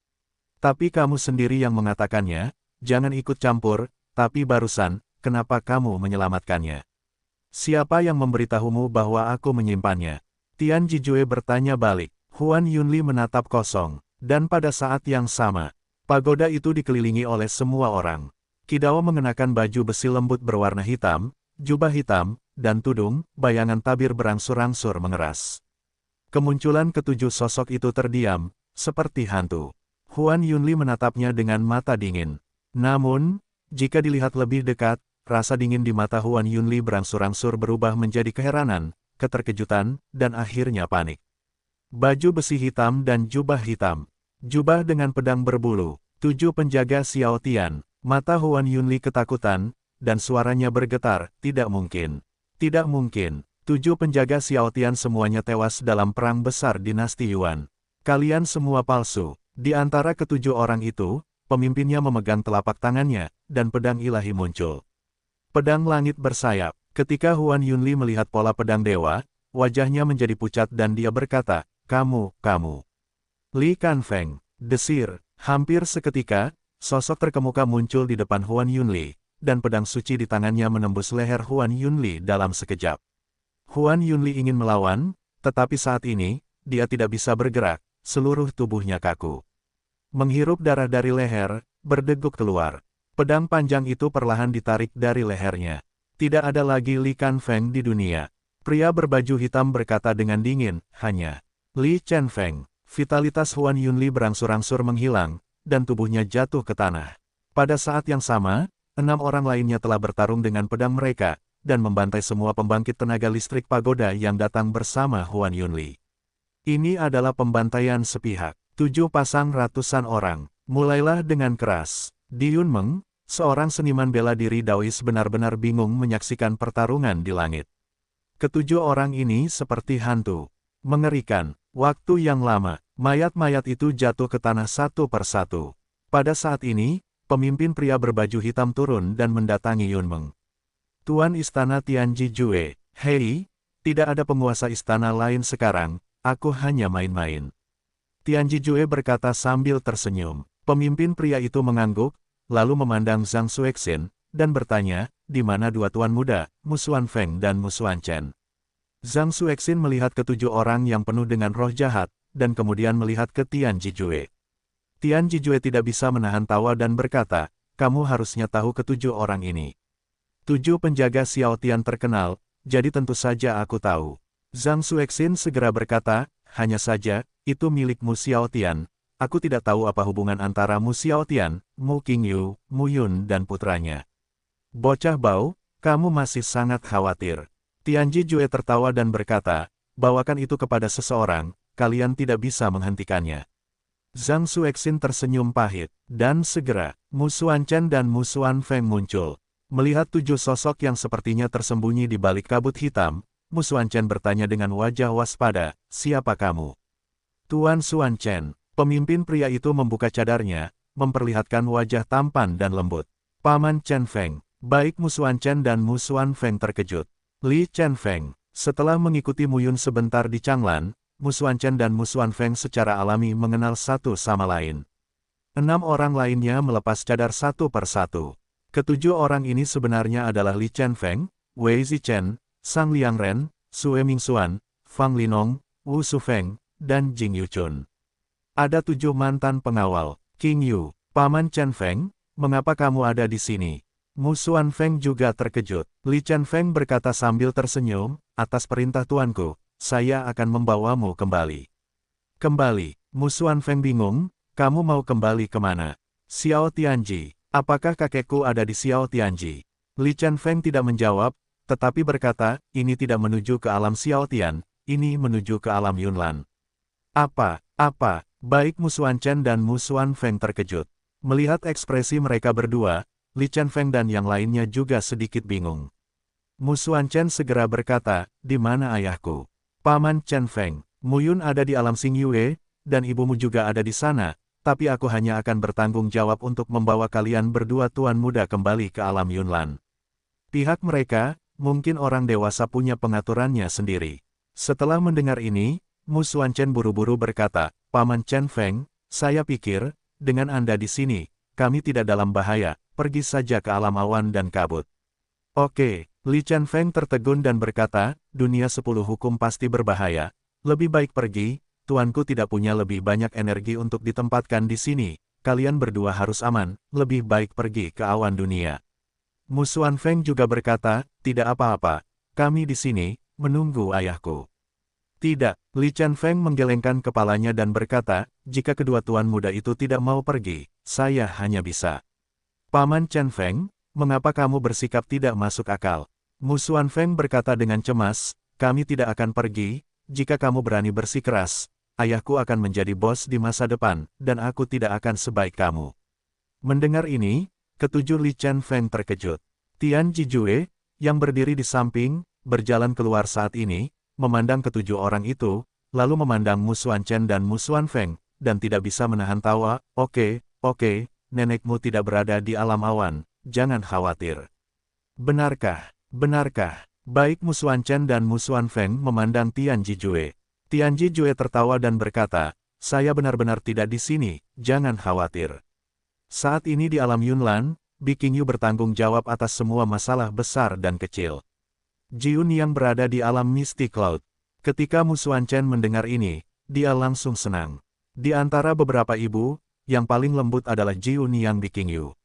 Tapi kamu sendiri yang mengatakannya, jangan ikut campur, tapi barusan, kenapa kamu menyelamatkannya? Siapa yang memberitahumu bahwa aku menyimpannya?" Tianji Jue bertanya balik. Huan Yunli menatap kosong, dan pada saat yang sama, pagoda itu dikelilingi oleh semua orang. Qidao mengenakan baju besi lembut berwarna hitam, jubah hitam, dan tudung, bayangan tabir berangsur-angsur mengeras. Kemunculan ketujuh sosok itu terdiam, seperti hantu. Huan Yunli menatapnya dengan mata dingin. Namun, jika dilihat lebih dekat, rasa dingin di mata Huan Yunli berangsur-angsur berubah menjadi keheranan, keterkejutan, dan akhirnya panik. Baju besi hitam dan jubah hitam. Jubah dengan pedang berbulu. 7 penjaga Xiaotian. Mata Huan Yunli ketakutan, dan suaranya bergetar, "Tidak mungkin. Tidak mungkin. 7 penjaga Xiaotian semuanya tewas dalam perang besar dinasti Yuan. Kalian semua palsu." Di antara ketujuh orang itu, pemimpinnya memegang telapak tangannya, dan pedang ilahi muncul. Pedang langit bersayap. Ketika Huan Yunli melihat pola pedang dewa, wajahnya menjadi pucat dan dia berkata, kamu. Li Kanfeng. Desir. Hampir seketika, sosok terkemuka muncul di depan Huan Yunli, dan pedang suci di tangannya menembus leher Huan Yunli dalam sekejap. Huan Yunli ingin melawan, tetapi saat ini, dia tidak bisa bergerak, seluruh tubuhnya kaku. Menghirup darah dari leher, berdeguk keluar. Pedang panjang itu perlahan ditarik dari lehernya. Tidak ada lagi Li Canfeng di dunia. Pria berbaju hitam berkata dengan dingin, hanya Li Canfeng. Vitalitas Huan Yunli berangsur-angsur menghilang, dan tubuhnya jatuh ke tanah. Pada saat yang sama, 6 orang lainnya telah bertarung dengan pedang mereka, dan membantai semua pembangkit tenaga listrik pagoda yang datang bersama Huan Yunli. Ini adalah pembantaian sepihak. 7 pasang ratusan orang. Mulailah dengan keras. Di Yunmeng, seorang seniman bela diri Daois benar-benar bingung menyaksikan pertarungan di langit. Ketujuh orang ini seperti hantu. Mengerikan. Waktu yang lama, mayat-mayat itu jatuh ke tanah satu persatu. Pada saat ini, pemimpin pria berbaju hitam turun dan mendatangi Yunmeng. Tuan Istana Tianji Jue, hei, tidak ada penguasa istana lain sekarang, aku hanya main-main. Tianji Jue berkata sambil tersenyum. Pemimpin pria itu mengangguk, lalu memandang Zhang Xuexin, dan bertanya, di mana dua tuan muda, Mu Xuanfeng dan Mu Xuanchen. Zhang Xuexin melihat ketujuh orang yang penuh dengan roh jahat, dan kemudian melihat ke Tianji Jue. Tianji Jue tidak bisa menahan tawa dan berkata, kamu harusnya tahu ketujuh orang ini. 7 penjaga Xiao Tian terkenal, jadi tentu saja aku tahu. Zhang Xuexin segera berkata, hanya saja, itu milik Mu Xiao Tian. Aku tidak tahu apa hubungan antara Mu Xiao Tian, Mu Qingyu, Mu Yun dan putranya. Bocah bau, kamu masih sangat khawatir. Tianji Jue tertawa dan berkata, bawakan itu kepada seseorang, kalian tidak bisa menghentikannya. Zhang Xuexin tersenyum pahit, dan segera, Mu Xuanchen dan Mu Xuanfeng muncul. Melihat 7 sosok yang sepertinya tersembunyi di balik kabut hitam, Mu Xuanchen bertanya dengan wajah waspada, siapa kamu? Tuan Xuanchen, pemimpin pria itu membuka cadarnya, memperlihatkan wajah tampan dan lembut. Paman Chen Feng, baik Mu Xuanchen dan Mu Xuanfeng terkejut. Li Chen Feng, setelah mengikuti Mu Yun sebentar di Changlan, Mu Xuanchen dan Mu Xuanfeng secara alami mengenal satu sama lain. 6 orang lainnya melepas cadar satu persatu. Ketujuh orang ini sebenarnya adalah Li Chen Feng, Wei Zichen, Sang Liangren, Sue Mingxuan, Fang Linong, Wu Sufeng, dan Jing Yuchun. Ada 7 mantan pengawal. King Yu, Paman Chen Feng, mengapa kamu ada di sini? Mu Xuanfeng juga terkejut. Li Chen Feng berkata sambil tersenyum, atas perintah tuanku, saya akan membawamu kembali. Kembali, Mu Xuanfeng bingung, kamu mau kembali kemana? Xiao Tianji, apakah kakekku ada di Xiao Tianji? Li Chen Feng tidak menjawab, tetapi berkata, ini tidak menuju ke alam Xiao Tian, ini menuju ke alam Yunlan. Apa, baik Mu Xuanchen dan Mu Xuanfeng terkejut. Melihat ekspresi mereka berdua, Li Chen Feng dan yang lainnya juga sedikit bingung. Mu Xuanchen segera berkata, di mana ayahku? Paman Chen Feng, Mu Yun ada di alam Xing Yue, dan ibumu juga ada di sana, tapi aku hanya akan bertanggung jawab untuk membawa kalian berdua tuan muda kembali ke alam Yunlan. Pihak mereka, mungkin orang dewasa punya pengaturannya sendiri. Setelah mendengar ini, Mu Xuanchen buru-buru berkata, Paman Chen Feng, saya pikir, dengan Anda di sini, kami tidak dalam bahaya, pergi saja ke alam awan dan kabut. Oke, Li Chen Feng tertegun dan berkata, dunia 10 hukum pasti berbahaya, lebih baik pergi, tuanku tidak punya lebih banyak energi untuk ditempatkan di sini, kalian berdua harus aman, lebih baik pergi ke awan dunia. Mu Xuanfeng juga berkata, tidak apa-apa, kami di sini, menunggu ayahku. Tidak, Li Chen Feng menggelengkan kepalanya dan berkata, jika kedua tuan muda itu tidak mau pergi, saya hanya bisa. Paman Chen Feng, mengapa kamu bersikap tidak masuk akal? Mu Xuanfeng berkata dengan cemas, kami tidak akan pergi, jika kamu berani bersikeras, ayahku akan menjadi bos di masa depan, dan aku tidak akan sebaik kamu. Mendengar ini, ketujuh Li Chen Feng terkejut. Tianji Jue, yang berdiri di samping, berjalan keluar saat ini, memandang ketujuh orang itu, lalu memandang Mu Xuanchen dan Mu Xuanfeng, dan tidak bisa menahan tawa, oke, nenekmu tidak berada di alam awan, jangan khawatir. Benarkah? Baik Mu Xuanchen dan Mu Xuanfeng memandang Tianji Jue. Tianji Jue tertawa dan berkata, saya benar-benar tidak di sini, jangan khawatir. Saat ini di alam Yunlan, Biking Yu bertanggung jawab atas semua masalah besar dan kecil. Jiun yang berada di alam Mystic Cloud. Ketika Mu Xuanchen mendengar ini, dia langsung senang. Di antara beberapa ibu, yang paling lembut adalah Jiun yang Biking Yu.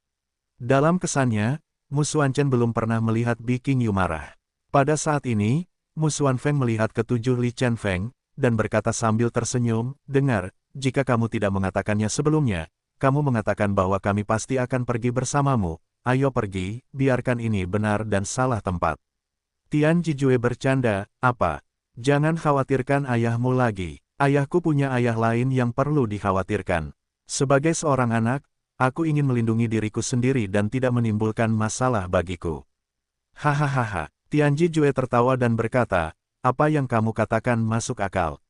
Dalam kesannya, Mu Xuanchen belum pernah melihat Biking Yu marah. Pada saat ini, Mu Xuanfeng melihat ketujuh Li Chen Feng, dan berkata sambil tersenyum, "Dengar, jika kamu tidak mengatakannya sebelumnya, kamu mengatakan bahwa kami pasti akan pergi bersamamu. Ayo pergi, biarkan ini benar dan salah tempat." Tian Jijue bercanda, "Apa? Jangan khawatirkan ayahmu lagi. Ayahku punya ayah lain yang perlu dikhawatirkan. Sebagai seorang anak, aku ingin melindungi diriku sendiri dan tidak menimbulkan masalah bagiku." Hahaha. Tian Jijue tertawa dan berkata, "Apa yang kamu katakan masuk akal."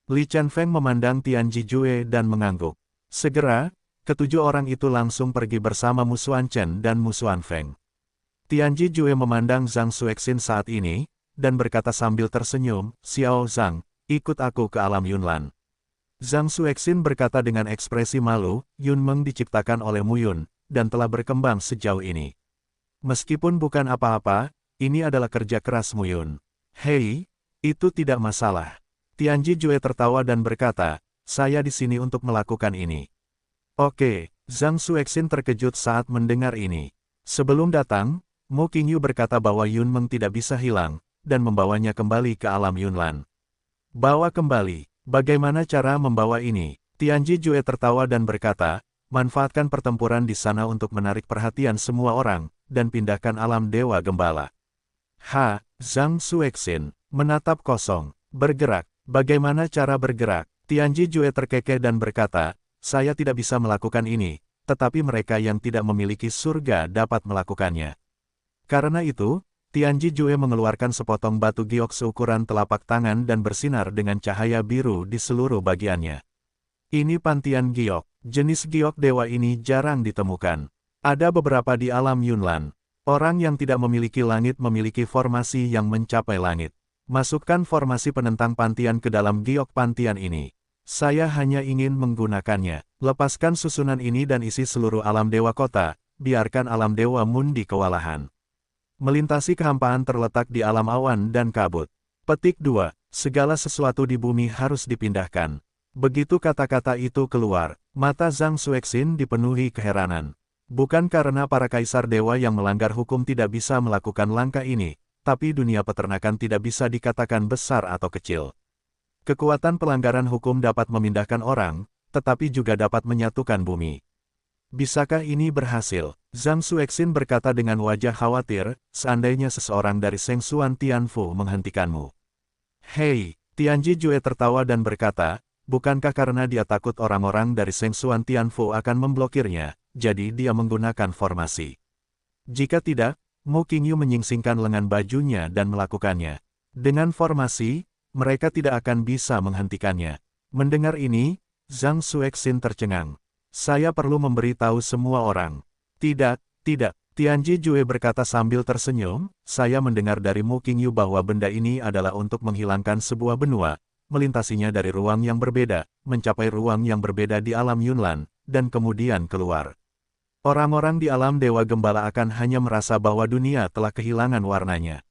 Li Chen Feng memandang Tian Jijue dan mengangguk. Segera, ketujuh orang itu langsung pergi bersama Mu Xuanchen dan Mu Xuanfeng. Tian Jijue memandang Zhang Xuexin saat ini, dan berkata sambil tersenyum, "Xiao Zhang, ikut aku ke alam Yunlan." Zhang Xuexin berkata dengan ekspresi malu, "Yunmeng diciptakan oleh Mu Yun, dan telah berkembang sejauh ini. Meskipun bukan apa-apa, ini adalah kerja keras Mu Yun." "Hei, itu tidak masalah." Tian Jijue tertawa dan berkata, "Saya di sini untuk melakukan ini." "Oke." Zhang Xuexin terkejut saat mendengar ini. Sebelum datang, Mu Qingyu berkata bahwa Yunmeng tidak bisa hilang, dan membawanya kembali ke alam Yunlan. "Bawa kembali? Bagaimana cara membawa ini?" Tian Jijue tertawa dan berkata, "Manfaatkan pertempuran di sana untuk menarik perhatian semua orang, dan pindahkan alam Dewa Gembala." Zhang Xuexin menatap kosong. "Bergerak? Bagaimana cara bergerak?" Tian Jijue terkekeh dan berkata, "Saya tidak bisa melakukan ini, tetapi mereka yang tidak memiliki surga dapat melakukannya." Karena itu, Tian Jijue mengeluarkan sepotong batu giok seukuran telapak tangan dan bersinar dengan cahaya biru di seluruh bagiannya. Ini pantian giok. Jenis giok dewa ini jarang ditemukan. Ada beberapa di alam Yunlan. Orang yang tidak memiliki langit memiliki formasi yang mencapai langit. Masukkan formasi penentang pantian ke dalam giok pantian ini. Saya hanya ingin menggunakannya. Lepaskan susunan ini dan isi seluruh alam dewa kota, biarkan alam dewa Mundi kewalahan. Melintasi kehampaan terletak di alam awan dan kabut. Petik 2. Segala sesuatu di bumi harus dipindahkan. Begitu kata-kata itu keluar, mata Zhang Xuexin dipenuhi keheranan. Bukan karena para kaisar dewa yang melanggar hukum tidak bisa melakukan langkah ini, tapi dunia peternakan tidak bisa dikatakan besar atau kecil. Kekuatan pelanggaran hukum dapat memindahkan orang, tetapi juga dapat menyatukan bumi. Bisakah ini berhasil? Zhang Xuexin berkata dengan wajah khawatir, seandainya seseorang dari Sheng Xuan Tianfu menghentikanmu. Hei, Tian Jijue tertawa dan berkata, bukankah karena dia takut orang-orang dari Sheng Xuan Tianfu akan memblokirnya, jadi dia menggunakan formasi. Jika tidak, Mu Qingyu menyingsingkan lengan bajunya dan melakukannya. Dengan formasi, mereka tidak akan bisa menghentikannya. Mendengar ini, Zhang Xuexin tercengang. Saya perlu memberitahu semua orang. Tidak. Tian Jijue berkata sambil tersenyum, saya mendengar dari Mu Qingyu bahwa benda ini adalah untuk menghilangkan sebuah benua, melintasinya dari ruang yang berbeda, mencapai ruang yang berbeda di alam Yunlan, dan kemudian keluar. Orang-orang di alam Dewa Gembala akan hanya merasa bahwa dunia telah kehilangan warnanya.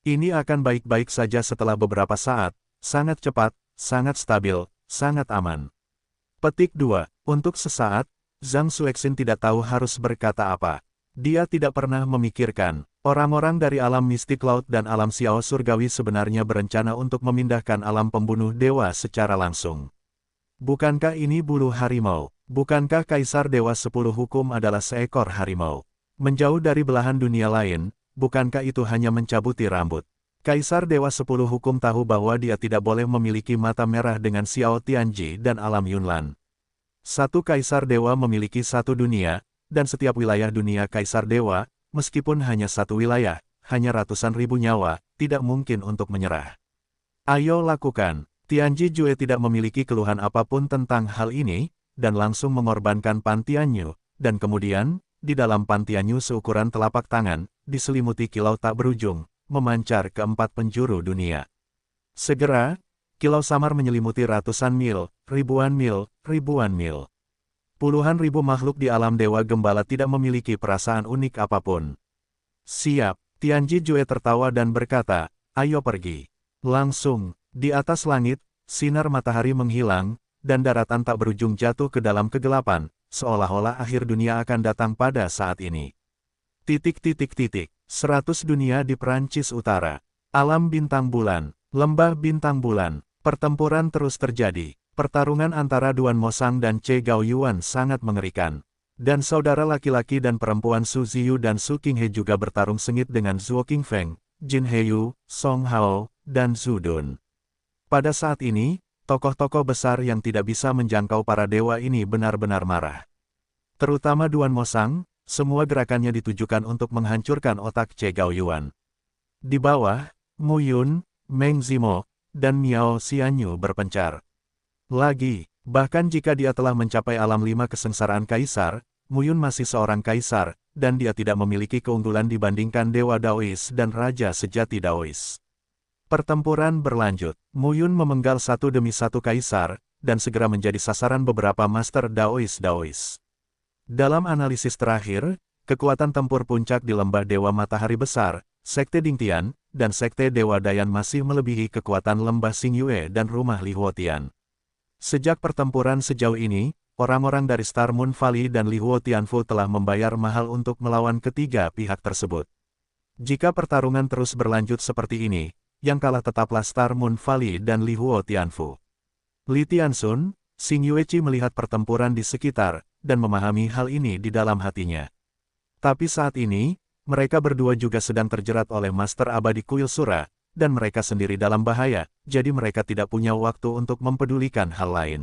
Ini akan baik-baik saja setelah beberapa saat, sangat cepat, sangat stabil, sangat aman. Petik 2. Untuk sesaat, Zhang Xuexin tidak tahu harus berkata apa. Dia tidak pernah memikirkan, orang-orang dari alam Mystic Cloud dan alam Xiao Surgawi sebenarnya berencana untuk memindahkan alam pembunuh dewa secara langsung. Bukankah ini bulu harimau? Bukankah Kaisar Dewa 10 Hukum adalah seekor harimau? Menjauh dari belahan dunia lain, bukankah itu hanya mencabuti rambut? Kaisar Dewa 10 Hukum tahu bahwa dia tidak boleh memiliki mata merah dengan Xiao Tianji dan alam Yunlan. Satu Kaisar Dewa memiliki satu dunia, dan setiap wilayah dunia Kaisar Dewa, meskipun hanya satu wilayah, hanya ratusan ribu nyawa, tidak mungkin untuk menyerah. Ayo lakukan. Tian Jijue tidak memiliki keluhan apapun tentang hal ini, dan langsung mengorbankan pantiannya, dan kemudian, di dalam pantiannya seukuran telapak tangan, diselimuti kilau tak berujung, memancar ke 4 penjuru dunia. Segera, kilau samar menyelimuti ratusan mil, ribuan mil. Puluhan ribu makhluk di alam Dewa Gembala tidak memiliki perasaan unik apapun. Siap, Tianji Jue tertawa dan berkata, ayo pergi. Langsung, di atas langit, sinar matahari menghilang, dan daratan tak berujung jatuh ke dalam kegelapan, seolah-olah akhir dunia akan datang pada saat ini. 100 dunia di Perancis Utara. Alam bintang bulan, lembah bintang bulan, pertempuran terus terjadi. Pertarungan antara Duan Mosang dan Che Gaoyuan sangat mengerikan. Dan saudara laki-laki dan perempuan Su Ziyu dan Su Qinghe juga bertarung sengit dengan Zhuo Qingfeng, Jin Heyu, Song Hao, dan Zhu Dun. Pada saat ini, tokoh-tokoh besar yang tidak bisa menjangkau para dewa ini benar-benar marah. Terutama Duan Mosang, semua gerakannya ditujukan untuk menghancurkan otak Che Gaoyuan. Di bawah, Mu Yun, Meng Zimo, dan Miao Xianyu berpencar. Lagi, bahkan jika dia telah mencapai alam 5 kesengsaraan kaisar, Mu Yun masih seorang kaisar, dan dia tidak memiliki keunggulan dibandingkan Dewa Daois dan Raja Sejati Daois. Pertempuran berlanjut, Mu Yun memenggal satu demi satu kaisar, dan segera menjadi sasaran beberapa Master Daois. Dalam analisis terakhir, kekuatan tempur puncak di Lembah Dewa Matahari Besar, Sekte Dingtian, dan Sekte Dewa Dayan masih melebihi kekuatan Lembah Xingyue dan Rumah Li Huotian. Sejak pertempuran sejauh ini, orang-orang dari Star Moon Valley dan Li Huotianfu telah membayar mahal untuk melawan ketiga pihak tersebut. Jika pertarungan terus berlanjut seperti ini, yang kalah tetaplah Star Moon Valley dan Li Huotianfu. Li Tianxun, Xing Yueqi melihat pertempuran di sekitar, dan memahami hal ini di dalam hatinya. Tapi saat ini, mereka berdua juga sedang terjerat oleh Master Abadi Kuil Sura, dan mereka sendiri dalam bahaya, jadi mereka tidak punya waktu untuk mempedulikan hal lain.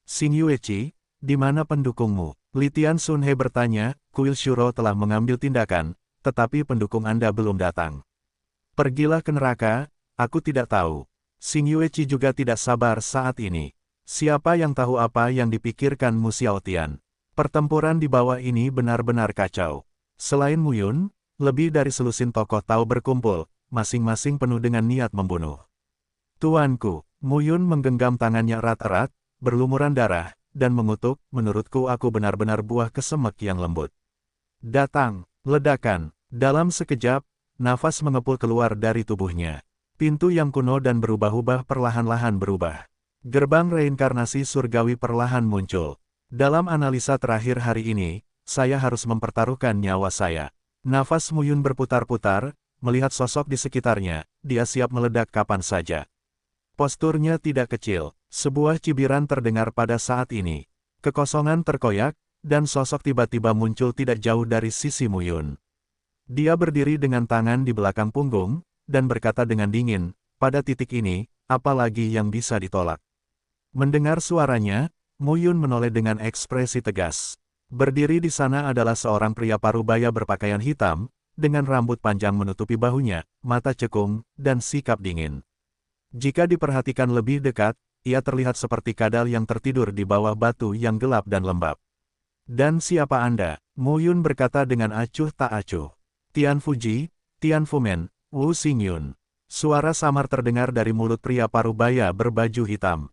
Xing Yueqi, di mana pendukungmu? Li Tianxunhe bertanya, Kuil Shuro telah mengambil tindakan, tetapi pendukung Anda belum datang. Pergilah ke neraka, aku tidak tahu. Xing Yueqi juga tidak sabar saat ini. Siapa yang tahu apa yang dipikirkan Mu Xiaotian? Pertempuran di bawah ini benar-benar kacau. Selain Mu Yun, lebih dari selusin tokoh Tao berkumpul, masing-masing penuh dengan niat membunuh. Tuanku, Mu Yun menggenggam tangannya erat-erat, berlumuran darah, dan mengutuk, menurutku aku benar-benar buah kesemek yang lembut. Datang, ledakan, dalam sekejap, nafas mengepul keluar dari tubuhnya. Pintu yang kuno dan berubah-ubah perlahan-lahan berubah. Gerbang reinkarnasi surgawi perlahan muncul. Dalam analisa terakhir hari ini, saya harus mempertaruhkan nyawa saya. Nafas Mu Yun berputar-putar, melihat sosok di sekitarnya, dia siap meledak kapan saja. Posturnya tidak kecil, sebuah cibiran terdengar pada saat ini. Kekosongan terkoyak, dan sosok tiba-tiba muncul tidak jauh dari sisi Mu Yun. Dia berdiri dengan tangan di belakang punggung, dan berkata dengan dingin, pada titik ini, apa lagi yang bisa ditolak? Mendengar suaranya, Mu Yun menoleh dengan ekspresi tegas. Berdiri di sana adalah seorang pria parubaya berpakaian hitam, dengan rambut panjang menutupi bahunya, mata cekung, dan sikap dingin. Jika diperhatikan lebih dekat, ia terlihat seperti kadal yang tertidur di bawah batu yang gelap dan lembab. Dan siapa Anda? Mu Yun berkata dengan acuh tak acuh. Tian Fuji, Tian Fumen, Wu Xingyun. Suara samar terdengar dari mulut pria parubaya berbaju hitam.